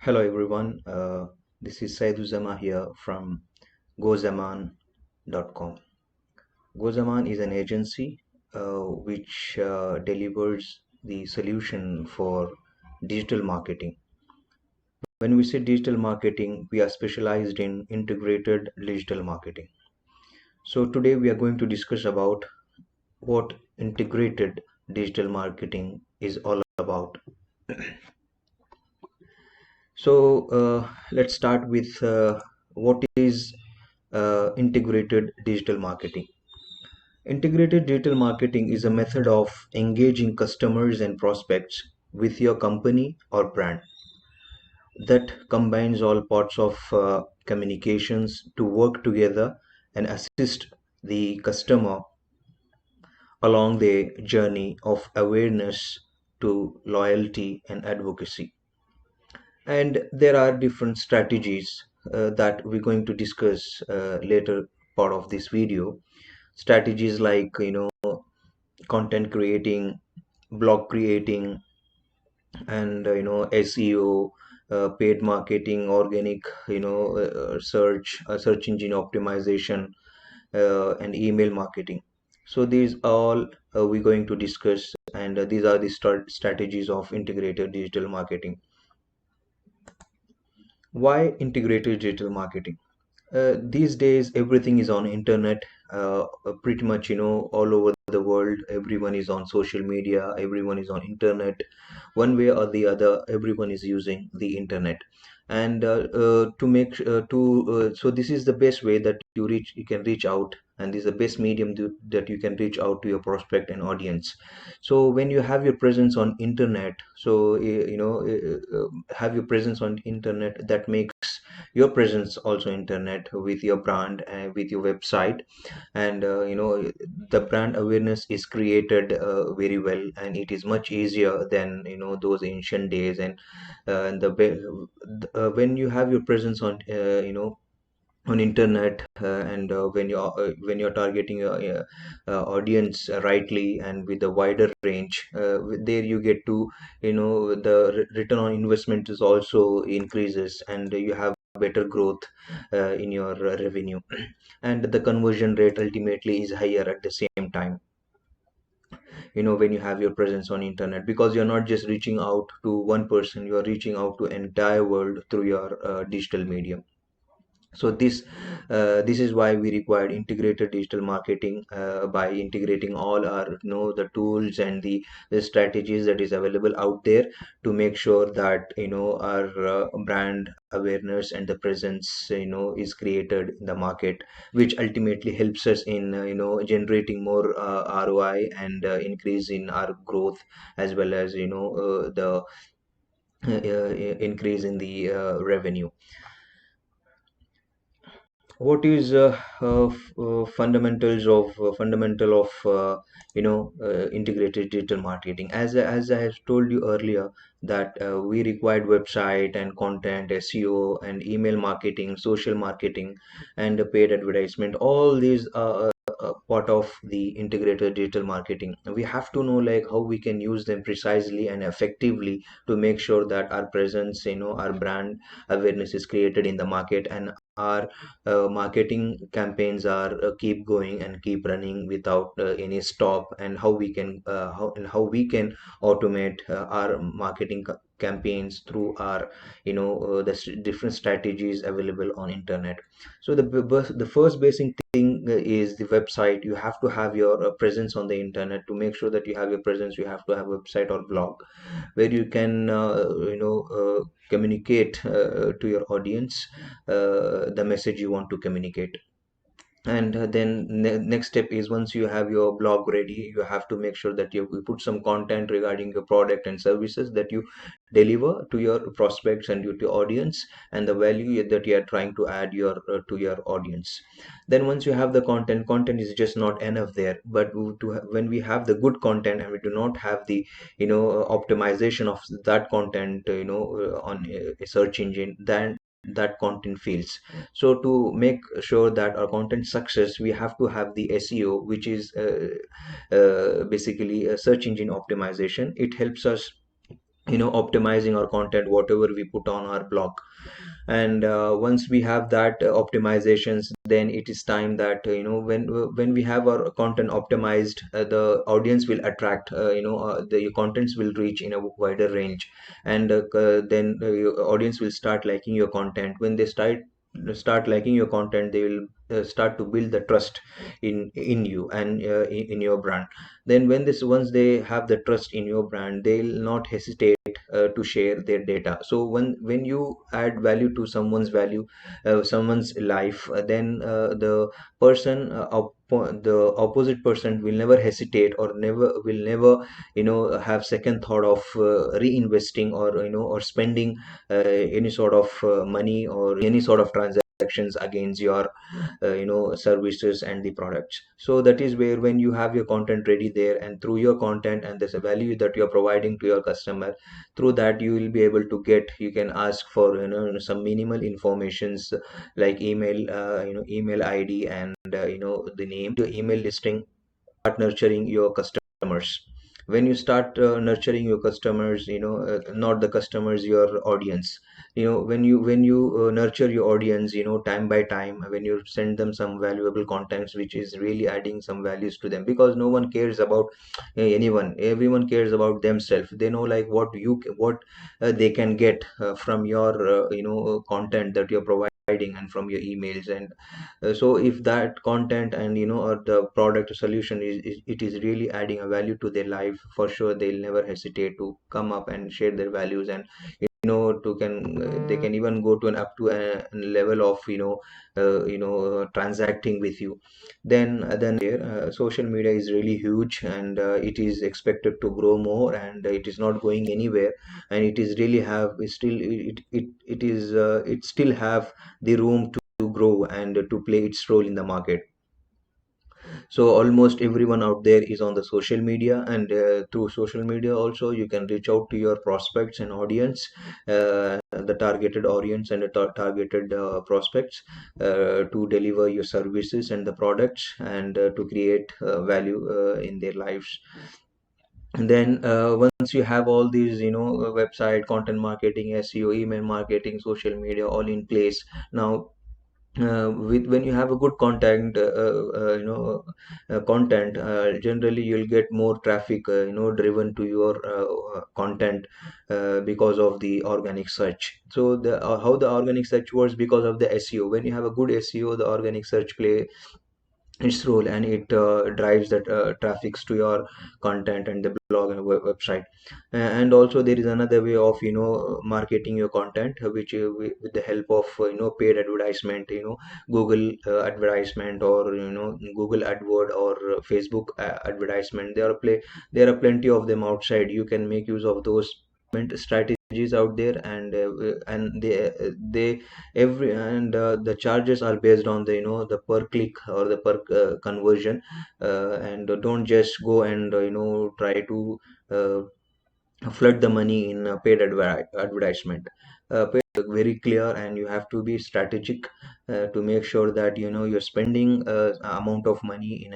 Hello everyone, this is Saiduzama here from gozaman.com. Gozaman is an agency which delivers the solution for digital marketing. When we say digital marketing, we are specialized in integrated digital marketing. So today we are going to discuss about what integrated digital marketing is all about. Let's start with what is integrated digital marketing. Integrated digital marketing is a method of engaging customers and prospects with your company or brand that combines all parts of communications to work together and assist the customer along the journey of awareness to loyalty and advocacy. And there are different strategies that we're going to discuss later part of this video. Strategies like content creating, blog creating, and SEO, paid marketing, organic search engine optimization, and email marketing. So these all we're going to discuss, and these are the strategies of integrated digital marketing. Why integrated digital marketing? These days everything is on internet. Pretty much all over the world everyone is on social media, everyone is on internet. One way or the other everyone is using the internet. And to make to so this is the best way that you can reach out, and this is the best medium that you can reach out to your prospect and audience. So when you have your presence on internet, so have your presence on internet, that makes your presence also internet with your brand and with your website. And the brand awareness is created very well, and it is much easier than those ancient days. And when you have your presence on on internet, and when you're targeting your audience rightly and with a wider range, there you get to the return on investment is also increases, and you have better growth in your revenue, and the conversion rate ultimately is higher at the same time, when you have your presence on internet, because you're not just reaching out to one person, you are reaching out to entire world through your digital medium. So this is why we required integrated digital marketing, by integrating all our the tools and the strategies that is available out there, to make sure that our brand awareness and the presence is created in the market, which ultimately helps us in generating more ROI, and increase in our growth, as well as the increase in the revenue. What is fundamental of integrated digital marketing? As I have told you earlier, that we required website and content, SEO and email marketing, social marketing, and paid advertisement. All these are part of the integrated digital marketing. We have to know like how we can use them precisely and effectively to make sure that our presence, our brand awareness is created in the market, and our marketing campaigns are keep going and keep running without any stop, and how we can automate our marketing campaigns through our different strategies available on internet. So the first basic thing is the website. You have to have your presence on the internet. To make sure that you have your presence, you have to have a website or blog where you can communicate to your audience the message you want to communicate. And then next step is, once you have your blog ready, you have to make sure that you put some content regarding your product and services that you deliver to your prospects and to your audience, and the value that you are trying to add your to your audience. Then once you have the content is just not enough there, but when we have the good content and we do not have the optimization of that content on a search engine, then that content fails. So to make sure that our content success, we have to have the SEO, which is basically a search engine optimization. It helps us optimizing our content whatever we put on our blog. And once we have that optimizations, then it is time that when we have our content optimized, the audience will attract, the contents will reach in a wider range. And then your audience will start liking your content. When they start liking your content, they will start to build the trust in you and in your brand. Then once they have the trust in your brand, they'll not hesitate to share their data. So when you add value to someone's life, then the opposite person will never hesitate, or never have second thought of reinvesting, or or spending any sort of money or any sort of transactions against your services and the products. So that is where, when you have your content ready there, and through your content and there's a value that you're providing to your customer, through that you will be able to you can ask for some minimal informations, like email ID, and the name, your email listing. Start nurturing your customers. When you start nurturing your customers, not the customers, your audience. When you nurture your audience, time by time, when you send them some valuable contents which is really adding some values to them, because no one cares about anyone. Everyone cares about themselves. They know, like, what they can get from your content that you're providing, and from your emails. And so if that content and or the product or solution it is really adding a value to their life, for sure they'll never hesitate to come up and share their values. And to can they can even go to an up to a level of transacting with you. Then there, social media is really huge, and it is expected to grow more, and it is not going anywhere. And it is really have it still it is it still have the room to grow and to play its role in the market. So almost everyone out there is on the social media, and through social media also you can reach out to your prospects and audience, the targeted audience and the targeted prospects, to deliver your services and the products, and to create value in their lives. And then once you have all these, website, content marketing, SEO, email marketing, social media all in place, now when you have a good content, generally you'll get more traffic driven to your content, because of the organic search. So how the organic search works, because of the SEO. When you have a good SEO, the organic search play its role, and it drives that traffics to your content and the blog and website. And also there is another way of marketing your content, which with the help of paid advertisement, Google advertisement, or Google AdWord, or Facebook advertisement. There are plenty of them outside. You can make use of those strategies out there. And they every and the charges are based on the the per click or the per conversion. And don't just go and try to uh, flood the money in paid advertisement. Paid very clear, and you have to be strategic to make sure that you're spending amount of money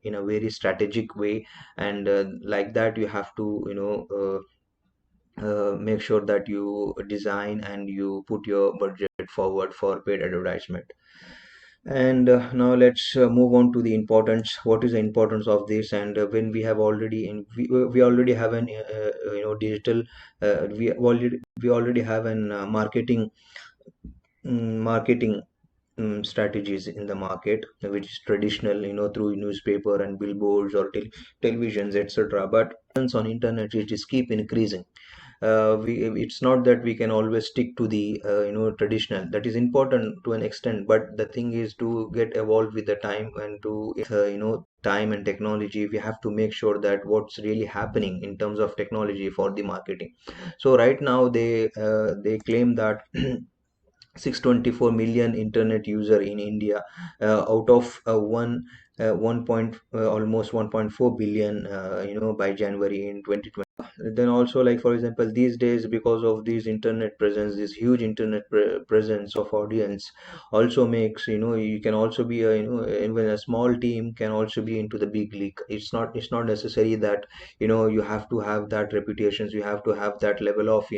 in a very strategic way. And like that you have to make sure that you design and you put your budget forward for paid advertisement. And now let's move on to the importance. What is the importance of this? And when we have already we already have an digital, we already have an marketing strategies in the market, which is traditional, through newspaper and billboards or televisions, etc. But on internet, it is keep increasing. It's not that we can always stick to the traditional. That is important to an extent, but the thing is to get evolved with the time, and to time and technology. We have to make sure that what's really happening in terms of technology for the marketing. So right now they claim that 624 million internet user in India, out of 1 almost 1.4 billion, by January in 2020. Then also, like for example, these days, because of this internet presence, this huge internet presence of audience also makes, you can also be a, even a small team can also be into the big league. It's not necessary that, you have to have that reputations, you have to have that level of,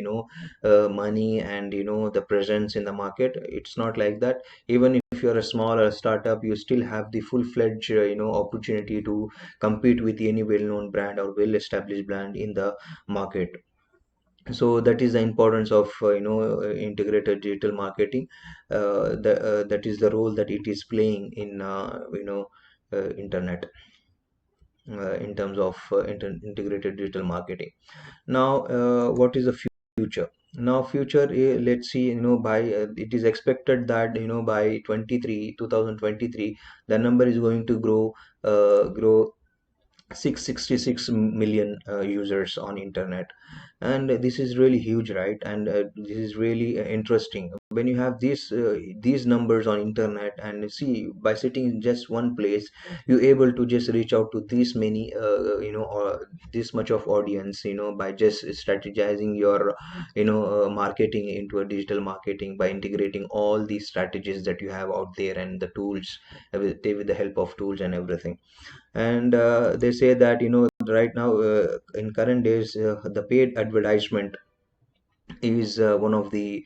money and, the presence in the market. It's not like that. Even if you're a small or a startup, you still have the full-fledged, opportunity to compete with any well-known brand or well-established brand in the market. So that is the importance of, integrated digital marketing. That is the role that it is playing in, internet, in terms of integrated digital marketing. Now, what is the future? Now, future, let's see, by it is expected that, by 2023, the number is going to grow 666 million users on internet. And this is really huge, right? And this is really interesting when you have these numbers on internet, and see, by sitting in just one place, you're able to just reach out to this many, or this much of audience, by just strategizing your, marketing into a digital marketing, by integrating all these strategies that you have out there and the tools, with the help of tools and everything. And they say that, right now, in current days, the paid advertisement is one of the,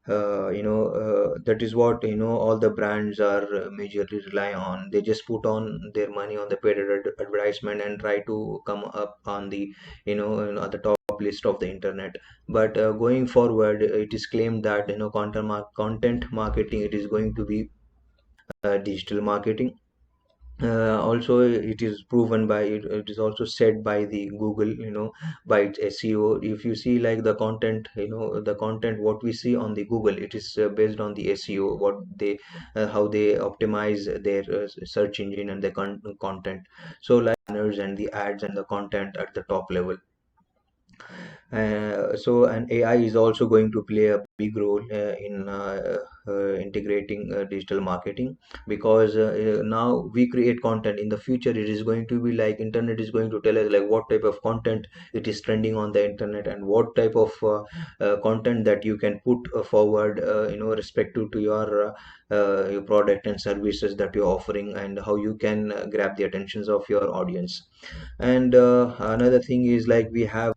that is what, all the brands are majorly rely on. They just put on their money on the paid advertisement and try to come up on the, at the top list of the internet. But going forward, it is claimed that, content marketing, it is going to be digital marketing. Also, it is proven by it is also said by the Google, by its SEO. If you see, like, the content, the content what we see on the Google, it is based on the SEO, what they how they optimize their search engine and the content. So, like, banners and the ads and the content at the top level. So, and AI is also going to play a big role in integrating digital marketing, because now we create content. In the future, it is going to be like internet is going to tell us, like, what type of content it is trending on the internet, and what type of content that you can put forward, respective to your product and services that you're offering, and how you can grab the attentions of your audience. And another thing is, like, we have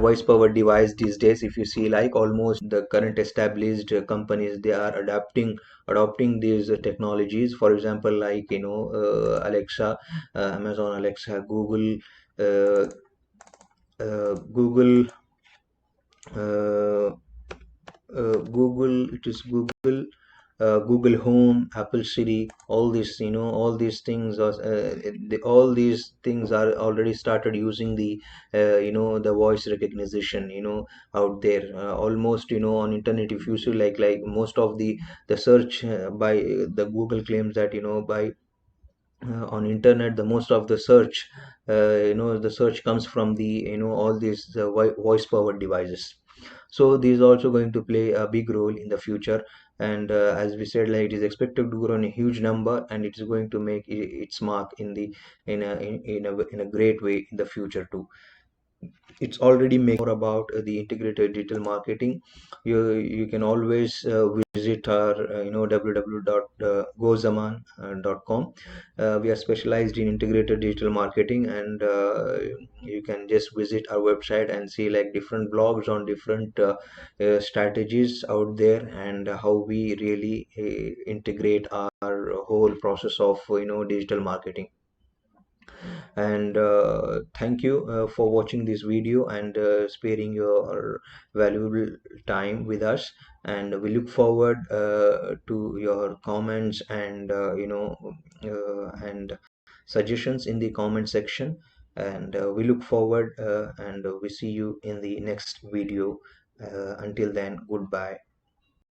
voice powered device these days. If you see, like, almost the current established companies, they are adopting these technologies. For example, like, Alexa, Amazon Alexa, uh, Google, uh, Google, it is Google, Google Home, Apple Siri, all these, all these things are, all these things are already started using the, the voice recognition, out there. Almost, on internet, if you see, like most of the search, by the Google claims that, by on internet, the most of the search, the search comes from the, all these voice powered devices. So these are also going to play a big role in the future. And as we said, like, it is expected to grow in a huge number, and it is going to make its mark in the in a great way in the future too. It's already making more about the integrated digital marketing. You can always visit our, www.gozaman.com. We are specialized in integrated digital marketing, and you can just visit our website and see, like, different blogs on different strategies out there, and how we really integrate our whole process of, digital marketing. And thank you for watching this video and sparing your valuable time with us. And we look forward to your comments and, and suggestions in the comment section. And we look forward, and we see you in the next video. Until then, goodbye.